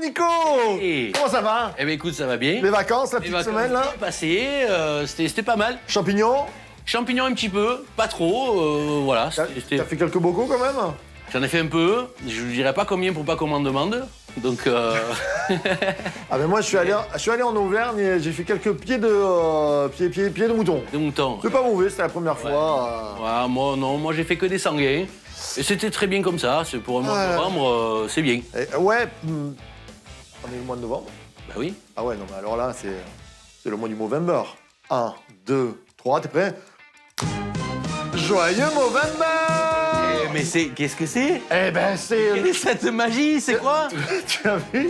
Nico! Hey. Comment ça va? Eh ben écoute, ça va bien. Les vacances, la Les petite vacances semaine là? bien passées, c'était pas mal. Champignons? Champignons un petit peu, pas trop, voilà. T'as fait quelques bocaux quand même? J'en ai fait un peu, je ne dirais pas combien pour pas qu'on m'en demande. Donc, Ah ben moi je suis allé en Auvergne et j'ai fait quelques pieds de mouton. des moutons. C'est pas mauvais, c'était la première fois. Ouais, moi non, moi j'ai fait que des sanguins. Et c'était très bien comme ça, c'est pour un mois de novembre, c'est bien. Ouais, on est le mois de novembre. Bah oui. Ah ouais, non mais alors là c'est le mois du Movember. 1, 2, 3, t'es prêt? Joyeux Movember! Mais qu'est-ce que c'est? Eh ben c'est... Quelle est cette magie? C'est quoi? Tu as vu?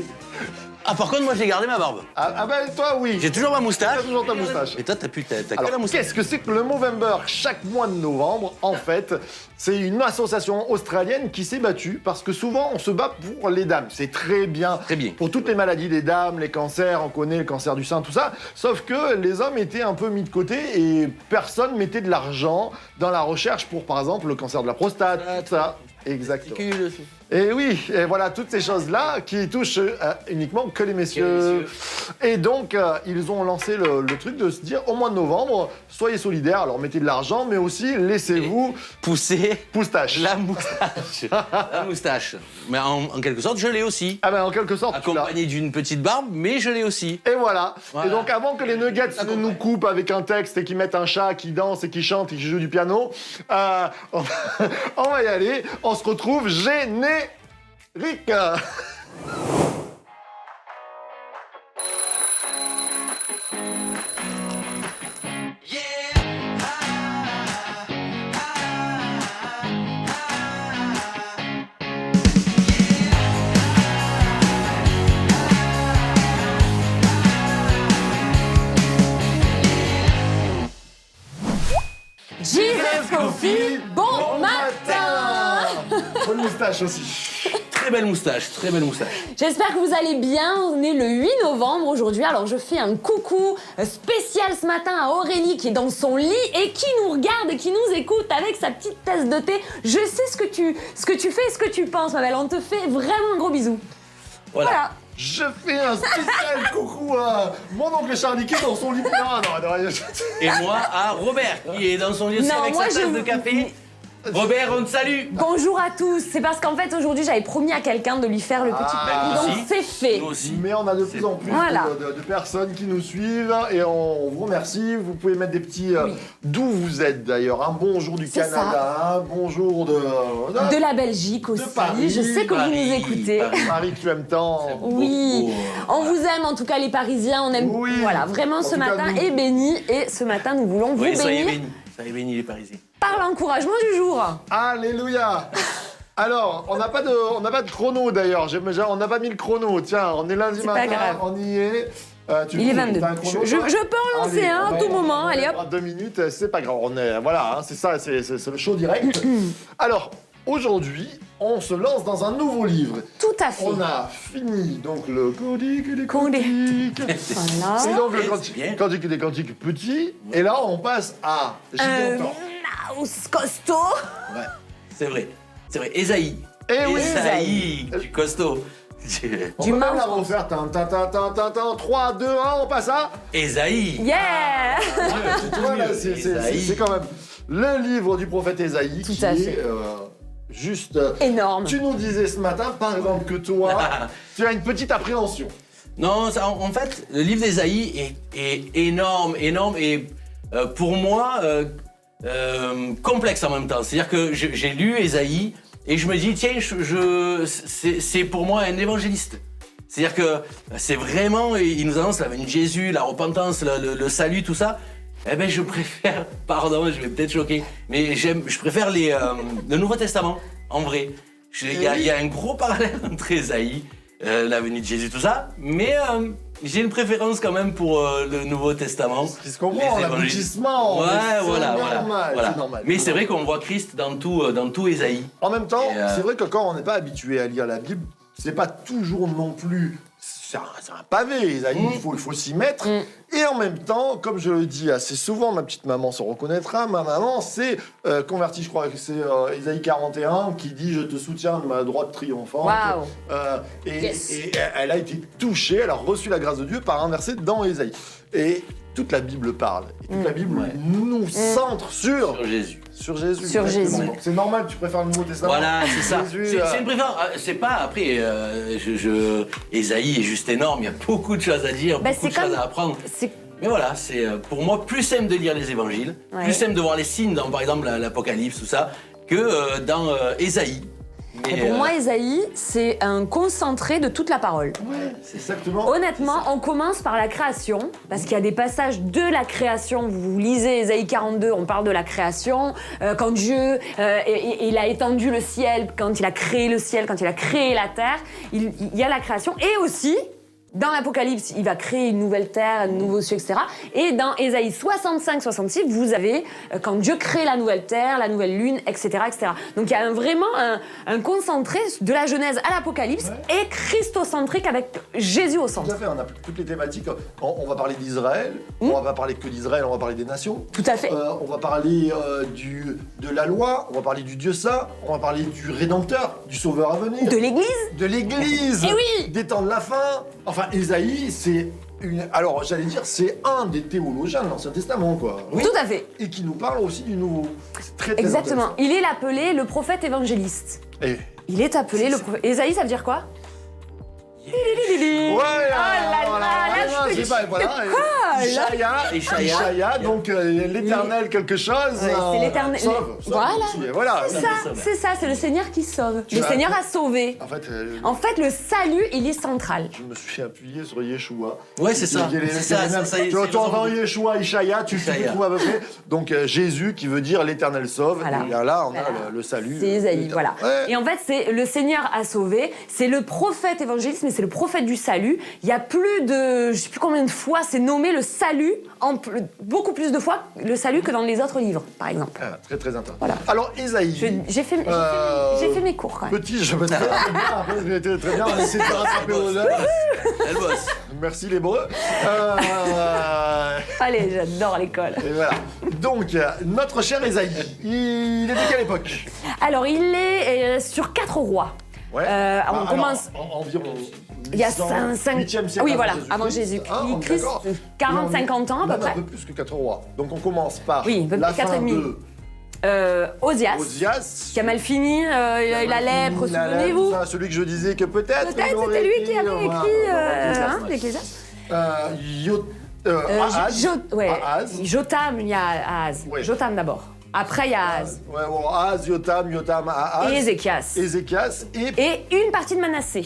Ah par contre moi j'ai gardé ma barbe. Ah ben toi oui. J'ai toujours ma moustache. T'as toujours ta moustache. Mais toi t'as que Alors, la moustache. qu'est-ce que c'est que le Movember? Chaque mois de novembre, en fait, c'est une association australienne qui s'est battue parce que souvent, on se bat pour les dames. C'est très bien. Très bien. Pour toutes les maladies des dames, les cancers, on connaît le cancer du sein, tout ça. Sauf que les hommes étaient un peu mis de côté et personne mettait de l'argent dans la recherche pour, par exemple, le cancer de la prostate, ça. Exactement. Et oui, et voilà, toutes ces choses-là qui touchent uniquement que les messieurs. Et donc, ils ont lancé le truc de se dire, au mois de novembre, soyez solidaires, alors mettez de l'argent, mais aussi laissez-vous Pousser moustache. la moustache. La moustache. Mais en quelque sorte, je l'ai aussi. Ah ben, en quelque sorte, tu l'as. Accompagné d'une petite barbe, mais je l'ai aussi. Et voilà. Voilà. Et donc, avant que les nuggets ne nous coupent avec un texte et qu'ils mettent un chat qui danse et qui chante et qui joue du piano, on va y aller. On se retrouve générique. Jesus Coffee, bon matin! Bonne moustache aussi. Très belle moustache, très belle moustache. J'espère que vous allez bien. On est le 8 novembre aujourd'hui. Alors je fais un coucou spécial ce matin à Aurélie qui est dans son lit et qui nous regarde et qui nous écoute avec sa petite tasse de thé. Je sais ce que tu fais et ce que tu penses, ma belle. On te fait vraiment un gros bisou. Voilà. Je fais un spécial coucou à mon oncle Charlie qui est dans son lit. Non. Et moi à Robert, qui est dans son lit aussi Non, avec moi, sa tasse de café. Robert, on te salue. Bonjour à tous. C'est parce qu'en fait aujourd'hui j'avais promis à quelqu'un de lui faire le petit Ah. coucou, Nous donc aussi. c'est fait. Nous aussi. Mais on a de plus en plus Voilà. de personnes qui nous suivent et on vous remercie. Vous pouvez mettre des petits... Oui. D'où vous êtes d'ailleurs. Un bonjour du C'est Canada, un bonjour De la Belgique aussi. Paris, Je sais que vous nous écoutez. Marie que tu aimes tant. Oui, Beaucoup. on vous aime en tout cas les Parisiens, on aime Oui. voilà, vraiment En ce tout cas, matin nous. est béni et ce matin nous voulons vous Oui, soyez bénir bénis. Soyez bénis les Parisiens. par l'encouragement du jour. Alléluia. Alors, on n'a pas de chrono d'ailleurs. On n'a pas mis le chrono. Tiens, on est lundi C'est pas matin, grave. on y est. Il est 22. T'as un chrono, Je toi peux en lancer Allez, un à tout moment, allez hop. En 2 minutes, c'est pas grave. Voilà, hein, c'est ça, c'est le show direct. Alors, aujourd'hui, on se lance dans un nouveau livre. Tout à fait. On a fini donc le Cantique des Cantique. Cantiques. C'est Voilà. donc le C'est bien. Cantique des Cantiques petit. Et là, on passe à Gigantor. Mouse costaud. Ouais, c'est vrai. C'est vrai. Esaïe. Eh oui, Esaïe, du costaud. On Du peut même mince. la refaire. 3, 2, 1, on passe à... Esaïe. Yeah. Voilà, mieux. Ésaïe. c'est quand même le livre du prophète Ésaïe Tout qui à est fait. juste... Énorme. Tu nous disais ce matin, par exemple, que toi, tu as une petite appréhension. Non, en fait, le livre d'Ésaïe est énorme et pour moi complexe en même temps. C'est-à-dire que j'ai lu Ésaïe et je me dis tiens, c'est pour moi un évangéliste. C'est-à-dire que c'est vraiment, il nous annonce la venue de Jésus, la repentance, le salut, tout ça. Eh ben je préfère, pardon, je vais peut-être choquer, mais je préfère le Nouveau Testament, en vrai. Il y a un gros parallèle entre Ésaïe, la venue de Jésus, tout ça, mais j'ai une préférence quand même pour le Nouveau Testament. Qui se comprend, Les l'aboutissement. Ouais, c'est voilà. normal. Mais c'est vrai qu'on voit Christ dans tout Ésaïe. En même temps, Et, c'est vrai que quand on n'est pas habitué à lire la Bible, c'est pas toujours non plus c'est un pavé, Ésaïe, il faut s'y mettre. Et en même temps, comme je le dis assez souvent, ma petite maman se reconnaîtra, ma maman s'est convertie, je crois que c'est Ésaïe 41 qui dit « Je te soutiens de ma droite triomphante Waouh. Et elle a été touchée, elle a reçu la grâce de Dieu par un verset dans Ésaïe. Et toute la Bible parle. Et toute la Bible nous centre sur Jésus. Sur Jésus. Sur exactement. Jésus. Donc, c'est normal que tu préfères le Nouveau Testament. Voilà, c'est ça. Jésus, C'est une préférence. C'est pas, après, Ésaïe est juste énorme, il y a beaucoup de choses à dire, beaucoup de choses à apprendre. Mais voilà, c'est pour moi plus simple de lire les évangiles, plus simple de voir les signes dans, par exemple, l'Apocalypse, tout ça, que dans Ésaïe. Et pour moi, Ésaïe, c'est un concentré de toute la parole. Ouais, c'est exactement. Honnêtement, on commence par la création, parce qu'il y a des passages de la création. Vous lisez Ésaïe 42, on parle de la création. Quand Dieu il a étendu le ciel, quand il a créé le ciel, quand il a créé la terre, il y a la création. Et aussi, dans l'Apocalypse, il va créer une nouvelle terre, un nouveau ciel, etc. Et dans Ésaïe 65-66, vous avez quand Dieu crée la nouvelle terre, la nouvelle lune, etc. etc. Donc il y a vraiment un concentré de la Genèse à l'Apocalypse et christocentrique avec Jésus au centre. Tout à fait, on a toutes les thématiques. On va parler d'Israël, on va pas parler que d'Israël, on va parler des nations. Tout à fait. On va parler de la loi, on va parler du Dieu saint, on va parler du Rédempteur, du Sauveur à venir. De l'Église. De l'Église. Eh oui. Des temps de la fin. Enfin, Ésaïe, c'est alors, j'allais dire, c'est un des théologiens de l'Ancien Testament, quoi. Oui. Tout à fait. Et qui nous parle aussi du Nouveau. C'est très, très Exactement. intéressant. Il est appelé le prophète évangéliste. Et... Il est appelé le prophète. Ésaïe, ça veut dire quoi? Ouais, là, je sais pas, voilà. Ishaïa, donc l'éternel quelque chose. C'est l'éternel. Sauve. Voilà. C'est ça, c'est le Seigneur qui sauve. Le Seigneur a sauvé. En fait, le salut, il est central. Je me suis appuyé sur Yeshua. Ouais, c'est ça. Tu entends Yeshua, Ishaïa, tu trouves à peu près. Donc Jésus qui veut dire l'éternel sauve. Voilà. Et là, on a le salut. C'est Ésaïe, voilà. Ouais. Et en fait, c'est le Seigneur a sauvé. C'est le prophète évangéliste, mais c'est le prophète du salut. Il y a plus de, je sais plus combien de fois, c'est nommé le salut, beaucoup plus de fois le salut que dans les autres livres, par exemple. Ah, très très intéressant. Voilà. Alors Ésaïe. J'ai fait mes cours quand même. Petit, je me très bien, très bien, on essaie de te rattraper aux heures. Elle bosse. Merci l'hébreu. Allez, j'adore l'école. Et voilà. Donc, notre cher Ésaïe, il est de quelle époque? Alors, il est sur 4 rois. Ouais. On commence. Environ. Il y a 5 8e siècle. Oui, voilà, avant Jésus-Christ. 40-50 ans à peu près. Un peu plus que 4 rois. Donc, on commence par oui, la peu fin 4 de Osias, qui a mal fini, il a la lèpre, souvenez-vous. Celui que je disais que peut-être c'était lui qui avait écrit l'Ecclésiaste. Jotam, il y a Ahaz. Ouais. Jotam d'abord. Après, il y a Ahaz. Ouais, bon, Ahaz, Yotam, Ahaz. Et Ézéchias. Et une partie de Manassé.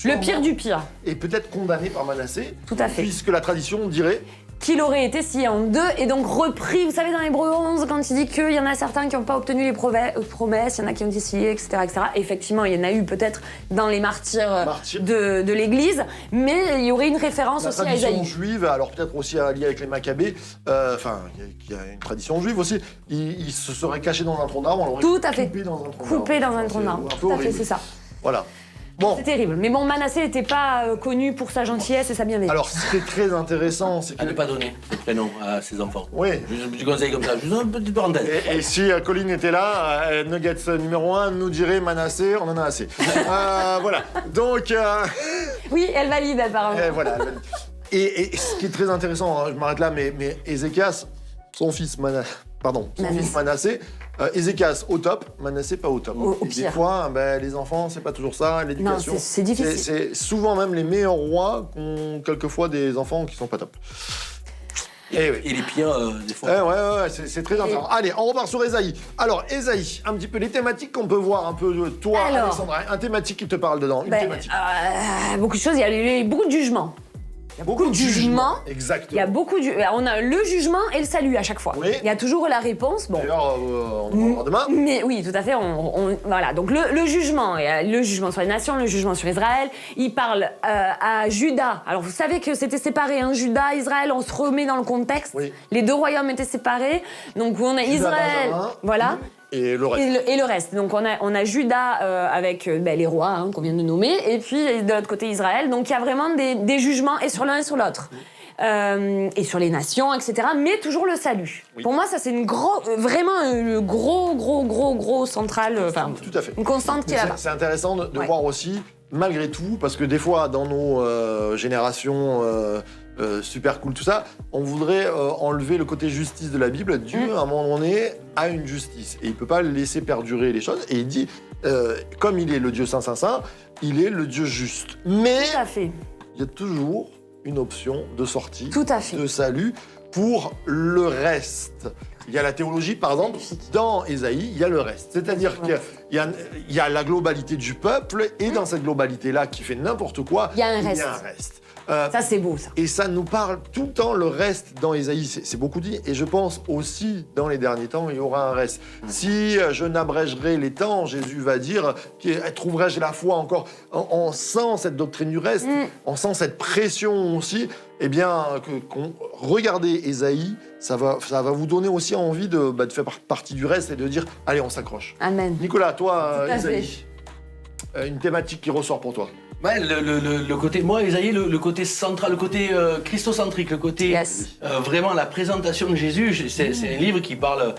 Le pire du pire. Et peut-être condamné par Manassé. Tout à fait. Puisque la tradition dirait qu'il aurait été scié en deux et donc repris. Vous savez, dans Hébreux 11, quand il dit qu'il y en a certains qui n'ont pas obtenu les promesses, il y en a qui ont été sciés, etc., etc. Effectivement, il y en a eu peut-être dans les martyrs. De l'Église, mais il y aurait une référence aussi à Ésaïe. La tradition juive, alors peut-être aussi liée avec les Maccabées, enfin, il y a une tradition juive aussi, il se serait caché dans un tronc d'arbre, on l'aurait coupé dans un tronc d'arbre. Coupé dans un tronc d'arbre, tout à fait, c'est ça. Voilà. Bon. C'est terrible. Mais bon, Manassé n'était pas connu pour sa gentillesse et sa bienveillance. Alors, ce qui est très intéressant, c'est que... À ne pas donner de prénom à ses enfants. Oui. Je conseille comme ça, juste une petite parenthèse. Et si Colline était là, Nuggets numéro 1 nous dirait Manassé, on en a assez. Voilà. Donc... Oui, elle valide apparemment. Voilà. Et ce qui est très intéressant, je m'arrête là, mais Ézéchias, son fils Manassé, Ézéchias au top, Manassé pas au top. Au et pire. des fois, les enfants, c'est pas toujours ça, l'éducation. Non, c'est difficile. C'est souvent même les meilleurs rois qui ont quelquefois des enfants qui sont pas top. Et les pires, des fois. Ouais, c'est très intéressant. Allez, on repart sur Ésaïe. Alors, Ésaïe, un petit peu les thématiques qu'on peut voir un peu, toi, Alexandra, un thématique qui te parle dedans, une thématique. Beaucoup de choses, il y a beaucoup de jugements. Il y a beaucoup de jugements. Exactement. Il y a beaucoup on a le jugement et le salut à chaque fois. Oui. Il y a toujours la réponse. Bon. D'ailleurs, on en parlera demain. Mais oui, tout à fait. Voilà. Donc le jugement, il y a le jugement sur les nations, le jugement sur Israël. Il parle à Juda. Alors vous savez que c'était séparé, hein, Juda, Israël. On se remet dans le contexte. Oui. Les deux royaumes étaient séparés. Donc on a Juda, Israël, Benjamin. voilà. Et le reste. Et le reste. Donc on a Juda avec les rois qu'on vient de nommer, et puis de l'autre côté Israël. Donc il y a vraiment des jugements et sur l'un et sur l'autre. Et sur les nations, etc. Mais toujours le salut. Oui. Pour moi, ça c'est vraiment une gros centrale, tout à fait. Une constante qui est là-bas. C'est intéressant de voir aussi, malgré tout, parce que des fois dans nos générations super cool, tout ça, on voudrait enlever le côté justice de la Bible. Dieu, à un moment donné, a une justice et il peut pas laisser perdurer les choses. Et il dit, comme il est le Dieu saint, il est le Dieu juste. Mais tout à fait. Il y a toujours une option de sortie, tout à fait, de salut pour le reste. Il y a la théologie, par exemple, dans Ésaïe, il y a le reste. C'est-à-dire qu'il y a la globalité du peuple, et dans cette globalité-là qui fait n'importe quoi, il y a un reste. Ça, c'est beau, ça. Et ça nous parle tout le temps, le reste dans Ésaïe, c'est beaucoup dit. Et je pense aussi, dans les derniers temps, il y aura un reste. Si je n'abrégerai les temps, Jésus va dire, trouverai-je la foi encore. On sent cette doctrine du reste, on sent cette pression aussi. Eh bien, regardez Ésaïe, ça va vous donner aussi envie de faire partie du reste et de dire, allez, on s'accroche. Amen. Nicolas, toi, Ésaïe, une thématique qui ressort pour toi. Ouais, le côté, moi, Ésaïe, le côté central, le côté christocentrique, le côté vraiment la présentation de Jésus. C'est un livre qui parle,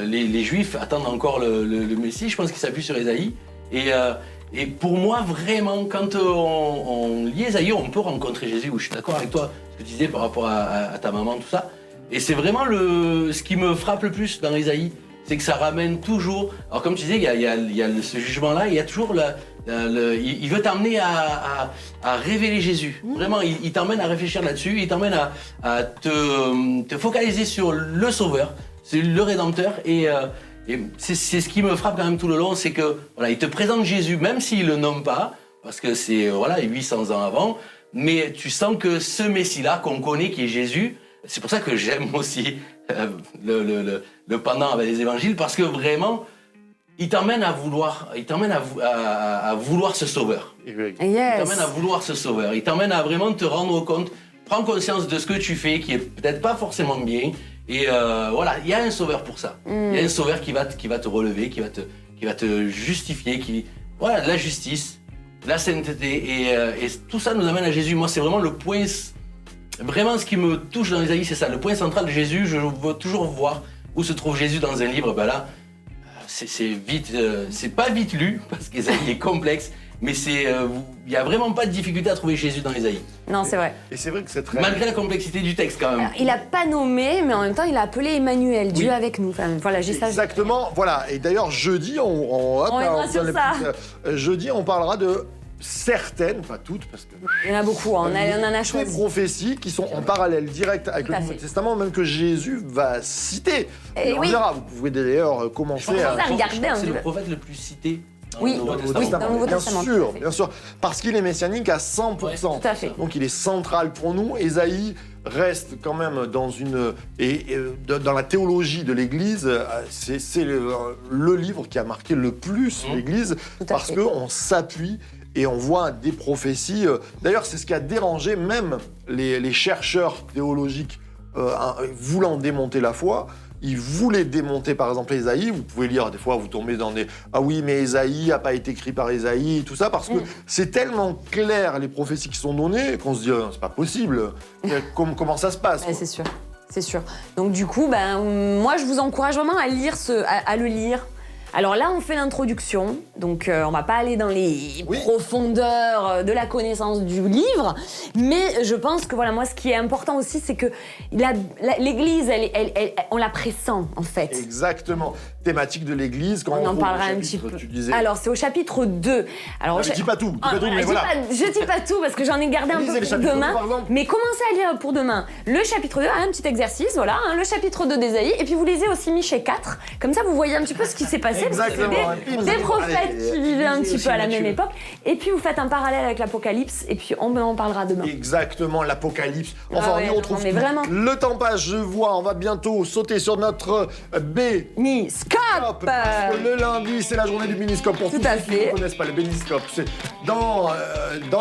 les Juifs attendent encore le Messie, je pense qu'il s'appuie sur Ésaïe. Et pour moi, vraiment, quand on lit Ésaïe, on peut rencontrer Jésus. Je suis d'accord avec toi, ce que tu disais par rapport à ta maman, tout ça. Et c'est vraiment ce qui me frappe le plus dans Ésaïe, c'est que ça ramène toujours. Alors, comme tu disais, il y a ce jugement-là, il y a toujours il veut t'amener à révéler Jésus. Vraiment, il t'emmène à réfléchir là-dessus, il t'emmène à te focaliser sur le Sauveur, c'est le Rédempteur. Et c'est ce qui me frappe quand même tout le long, c'est que voilà, il te présente Jésus, même s'il le nomme pas, parce que c'est 800 ans avant, mais tu sens que ce Messie-là qu'on connaît, qui est Jésus, c'est pour ça que j'aime aussi le pendant avec les évangiles, parce que vraiment, il t'emmène à vouloir ce sauveur. Yes. Il t'emmène à vouloir ce sauveur. Il t'emmène à vraiment te rendre compte, prendre conscience de ce que tu fais, qui est peut-être pas forcément bien. Et voilà, il y a un sauveur pour ça. Il y a un sauveur qui va te relever, qui va te justifier, la justice, la sainteté. Et tout ça nous amène à Jésus. Moi, c'est vraiment le point. Vraiment, ce qui me touche dans Ésaïe, c'est ça. Le point central de Jésus, je veux toujours voir où se trouve Jésus dans un livre. Ben là, c'est pas vite lu, parce qu'Ésaïe est complexe, mais il n'y a vraiment pas de difficulté à trouver Jésus dans Ésaïe. Non, c'est vrai. Et c'est vrai que c'est très... Malgré la complexité du texte, quand même. Alors, il n'a pas nommé, mais en même temps, il a appelé Emmanuel, Dieu avec nous. Enfin, voilà, j'ai ça. Exactement, voilà. Et d'ailleurs, jeudi, on ira sur ça. Jeudi, on parlera de certaines, pas toutes, parce que... Il y en a beaucoup, on en a choisi. Des prophéties qui sont en parallèle direct avec le Nouveau Testament, même que Jésus va citer. Et on verra, vous pouvez d'ailleurs commencer à regarder. C'est le prophète le plus cité dans le Nouveau Testament. Dans le Nouveau Testament. Bien sûr, parce qu'il est messianique à 100%. Ouais, tout à fait. Donc il est central pour nous. Ésaïe reste quand même dans la théologie de l'Église, c'est le livre qui a marqué le plus l'Église, parce qu'on s'appuie et on voit des prophéties. D'ailleurs, c'est ce qui a dérangé même les chercheurs théologiques voulant démonter la foi. Ils voulaient démonter, par exemple, Ésaïe. Vous pouvez lire, des fois, vous tombez dans des « Ah oui, mais Ésaïe n'a pas été écrit par Ésaïe », tout ça, parce que c'est tellement clair, les prophéties qui sont données, qu'on se dit « C'est pas possible. Comment ça se passe ?» C'est sûr, c'est sûr. Donc du coup, moi, je vous encourage vraiment à le lire. Alors là, on fait l'introduction, donc on va pas aller dans les profondeurs de la connaissance du livre, mais je pense que voilà, moi, ce qui est important aussi, c'est que l'Église, on la pressent, en fait. Exactement. Thématique de l'Église, quand on en parlera un petit peu. Tu disais... Alors, c'est au chapitre 2. Alors, dis pas tout, mais voilà. Je dis pas tout, parce que j'en ai gardé un peu pour demain, mais commencez à lire pour demain. Le chapitre 2, un petit exercice, voilà, le chapitre 2 d'Ésaïe, et puis vous lisez aussi Michée 4, comme ça vous voyez un petit peu ce qui s'est passé. Des prophètes qui vivaient un petit peu à la même époque. Et puis vous faites un parallèle avec l'Apocalypse, et puis on en parlera demain. Exactement, l'Apocalypse. Enfin, on retrouve vraiment. Le temps passe, je vois, on va bientôt sauter sur notre Béniscope. Parce que le lundi, c'est la journée du Béniscope. Pour Tout tous à ceux qui fait. ne connaissent pas le Béniscope, c'est dans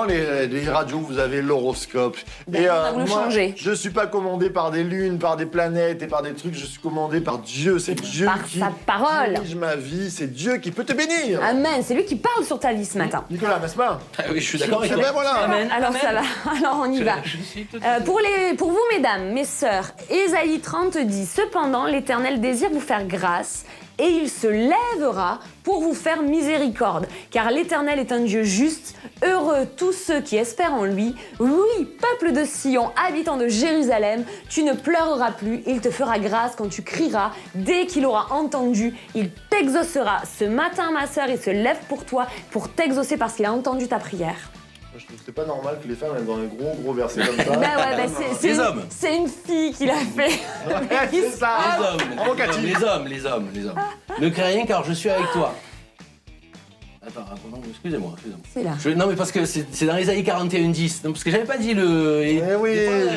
les radios, vous avez l'horoscope. Ben, on a voulu changer. Je suis pas commandé par des lunes, par des planètes et par des trucs. Je suis commandé par Dieu. C'est Dieu Par qui sa parole. dirige ma vie. C'est Dieu qui peut te bénir. Amen, c'est lui qui parle sur ta vie ce matin. Nicolas, n'est-ce pas? Ah oui, je suis d'accord avec Eh toi. ben voilà. Amen. Alors Amen. ça va, alors on y va. Je suis tout à fait- Pour vous, mesdames, mes sœurs, Ésaïe 30 dit « Cependant, l'Éternel désire vous faire grâce, et il se lèvera pour vous faire miséricorde. Car l'Éternel est un Dieu juste, heureux tous ceux qui espèrent en lui. Oui, peuple de Sion, habitant de Jérusalem, tu ne pleureras plus, il te fera grâce quand tu crieras. Dès qu'il aura entendu, il t'exaucera. Ce matin, ma sœur, il se lève pour toi, pour t'exaucer parce qu'il a entendu ta prière. » Je trouve que c'est pas normal que les femmes elles ont un gros verset comme ça. Bah ouais, bah Les hommes. c'est une fille qui l'a fait. Ouais, c'est ça. Bravo, Cathy. Les hommes. Ne crains rien car je suis avec toi. Attends, non, excusez-moi. C'est là. Non mais parce que c'est dans Ésaïe 41:10. Non, parce que j'avais pas dit le... Eh oui,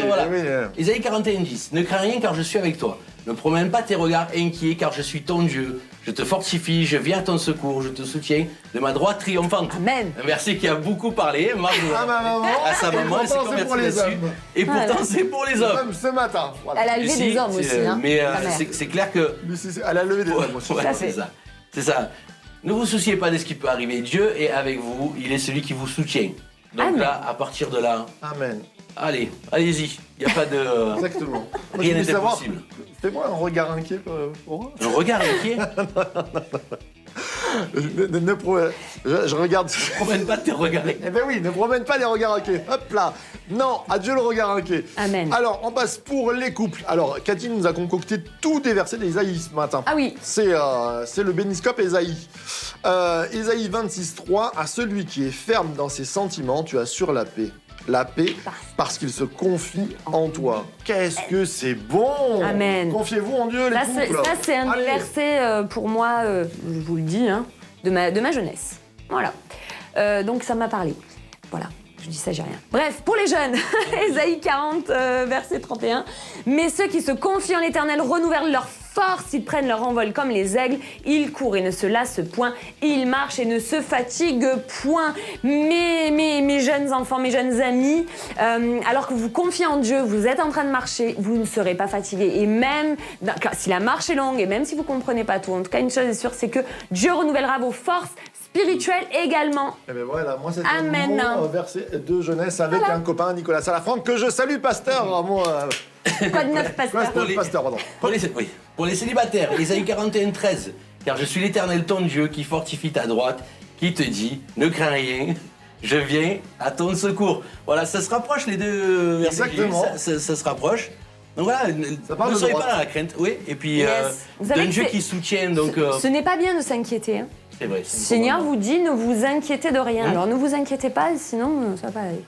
Voilà. eh oui. Ésaïe 41:10. Ne crains rien car je suis avec toi. Ne promène pas tes regards inquiets car je suis ton Dieu. Je te fortifie, je viens à ton secours, je te soutiens de ma droite triomphante. Amen. Un verset qui a beaucoup parlé, Marc, Ah, ma maman. à sa maman, elle s'est pourtant, c'est pour convertie les là-dessus. hommes. Et pourtant, Voilà. c'est pour les hommes. Ce matin. Voilà. Elle a levé Si, des hommes c'est- aussi, hein. Mais ta mère. c'est clair que... Mais elle a levé des hommes aussi. Ouais, Tout à c'est fait. ça. C'est ça. Ne vous souciez pas de ce qui peut arriver. Dieu est avec vous, il est celui qui vous soutient. Donc Amen. là, à partir de là, Amen. allez-y. Il n'y a pas de... Exactement. Moi, je Rien voulais n'est savoir. impossible. Fais-moi un regard inquiet pour moi. Un regard inquiet. Je regarde. Ne promène pas de tes regards. Eh ben oui, ne promène pas les regards inquiets. Hop là. Non, adieu le regard inquiet. Amen. Alors, on passe pour les couples. Alors, Cathy nous a concocté tous des versets d'Ésaïe ce matin. Ah oui. C'est le Béniscope Ésaïe. Ésaïe 26:3, à celui qui est ferme dans ses sentiments, tu assures la paix. La paix parce qu'il se confie en toi. Qu'est-ce que c'est bon! Amen. Confiez-vous en Dieu, les Ça, couples. c'est un Allez. verset pour moi, je vous le dis, hein, de ma jeunesse. Voilà. Donc ça m'a parlé. Voilà. Je dis ça, j'ai rien. Bref, pour les jeunes, Ésaïe 40, verset 31. Mais ceux qui se confient en l'Éternel renouvellent leur force, ils prennent leur envol comme les aigles, ils courent et ne se lassent point, ils marchent et ne se fatiguent point. Mes jeunes enfants, mes jeunes amis, alors que vous confiez en Dieu, vous êtes en train de marcher, vous ne serez pas fatigués. Et même si la marche est longue et même si vous ne comprenez pas tout, en tout cas une chose est sûre, c'est que Dieu renouvellera vos forces spirituelles également. Eh ben voilà, moi c'était Amen. mon verset de jeunesse avec un copain, Nicolas Salafranc, que je salue, pasteur. Quoi de neuf, pasteur? Pasteur, pardon. Pour les célibataires, Ésaïe 41:13. Car je suis l'Éternel ton Dieu qui fortifie ta droite, qui te dit, ne crains rien, je viens à ton secours. Voilà, ça se rapproche les deux versets. que j'ai lus, Exactement. ça se rapproche. Donc voilà, Ça parle ne de soyez droite. pas dans la crainte. Oui, et puis Yes. Vous savez d'un que Dieu c'est- qui soutient. Donc, Ce n'est pas bien de s'inquiéter. Hein. c'est vrai. Le Seigneur vous dit ne vous inquiétez de rien. Alors ne vous inquiétez pas, sinon ça va pas aller.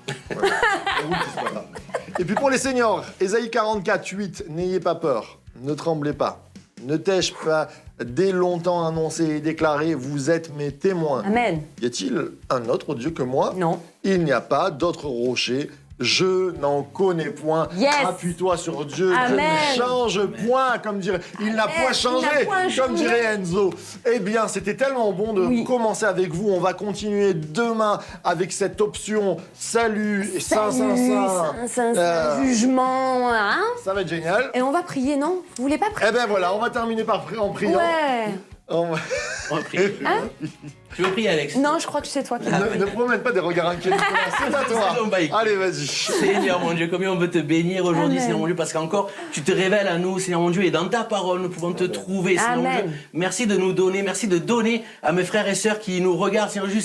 Et puis pour les seniors, Ésaïe 44:8, n'ayez pas peur, ne tremblez pas. Ne t'ai-je pas dès longtemps annoncé et déclaré, vous êtes mes témoins. Amen. Y a-t-il un autre Dieu que moi? Non. Il n'y a pas d'autre rocher. Je n'en connais point. Yes. Appuie-toi sur Dieu. Amen. Je ne change point, comme dirait. Il n'a point changé, Il n'a point comme changé. dirait Enzo. Eh bien, c'était tellement bon de Oui. commencer avec vous. On va continuer demain avec cette option salut et Salut, jugement, hein. Ça va être génial. Et on va prier, non? Vous voulez pas prier? Eh ben voilà, on va terminer en priant. Ouais. On va- On va prier. Tu veux prier, Alex? Non, je crois que c'est toi qui. ne promène pas des regards inquiets, Nicolas. C'est à toi. C'est bon, Allez, vas-y. Seigneur mon Dieu, combien on veut te bénir aujourd'hui, Amen. Seigneur mon Dieu, parce qu'encore tu te révèles à nous, Seigneur mon Dieu, et dans ta parole nous pouvons te trouver, Seigneur mon Amen. Dieu. Merci de nous donner, merci de donner à mes frères et sœurs qui nous regardent, Seigneur Jésus,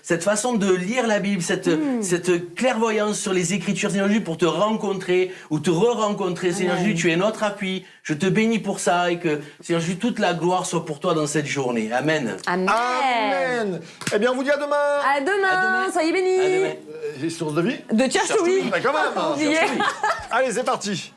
cette façon de lire la Bible, cette clairvoyance sur les Écritures, Seigneur Jésus, pour te rencontrer ou te re-rencontrer, Seigneur Amen. Jésus, tu es notre appui. Je te bénis pour ça et que, Seigneur Jésus, toute la gloire soit pour toi dans cette journée. Amen. Amen. Amen. Eh bien, on vous dit à demain. À demain. À demain. Soyez bénis. À demain. Source de vie. De Tcherchoui. Bah, quand même. Oubliez. Allez, c'est parti.